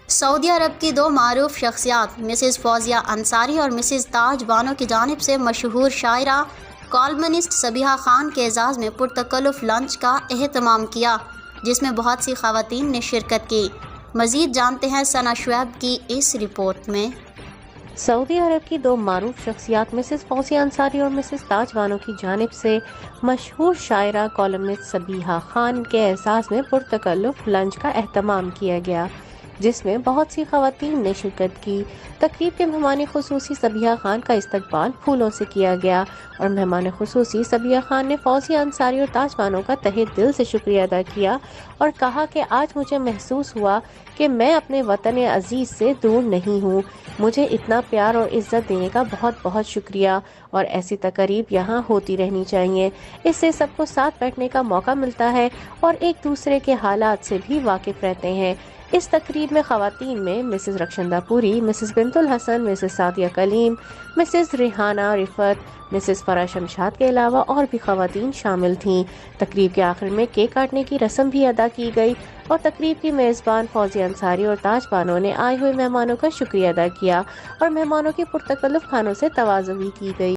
سعودی عرب کی دو معروف شخصیات مسز فوزیہ انصاری اور مسز تاج بانو کی جانب سے مشہور شاعرہ کالمنسٹ صبیحہ خان کے اعزاز میں پرتکلف لنچ کا اہتمام کیا، جس میں بہت سی خواتین نے شرکت کی۔ مزید جانتے ہیں ثنا شعیب کی اس رپورٹ میں۔ سعودی عرب کی دو معروف شخصیات مسز فوزیہ انصاری اور مسز تاج بانو کی جانب سے مشہور شاعرہ کالمنسٹ صبیحہ خان کے اعزاز میں پرتکلف لنچ کا اہتمام کیا گیا، جس میں بہت سی خواتین نے شرکت کی۔ تقریب کے مہمان خصوصی صبیحہ خان کا استقبال پھولوں سے کیا گیا اور مہمان خصوصی صبیحہ خان نے فوزیہ انصاری اور تاج بانو کا تہہ دل سے شکریہ ادا کیا اور کہا کہ آج مجھے محسوس ہوا کہ میں اپنے وطن عزیز سے دور نہیں ہوں۔ مجھے اتنا پیار اور عزت دینے کا بہت بہت شکریہ، اور ایسی تقریب یہاں ہوتی رہنی چاہیے۔ اس سے سب کو ساتھ بیٹھنے کا موقع ملتا ہے اور ایک دوسرے کے حالات سے بھی واقف رہتے ہیں۔ اس تقریب میں خواتین میں مسز رخشندہ پوری، مسز بنت الحسن، مسز سعدیہ کلیم، مسز ریحانہ رفعت، مسز فرح شمشاد کے علاوہ اور بھی خواتین شامل تھیں۔ تقریب کے آخر میں کیک کاٹنے کی رسم بھی ادا کی گئی اور تقریب کی میزبان فوزیہ انصاری اور تاج بانو نے آئے ہوئے مہمانوں کا شکریہ ادا کیا اور مہمانوں کے پرتکلف کھانوں سے تواضع بھی کی گئی۔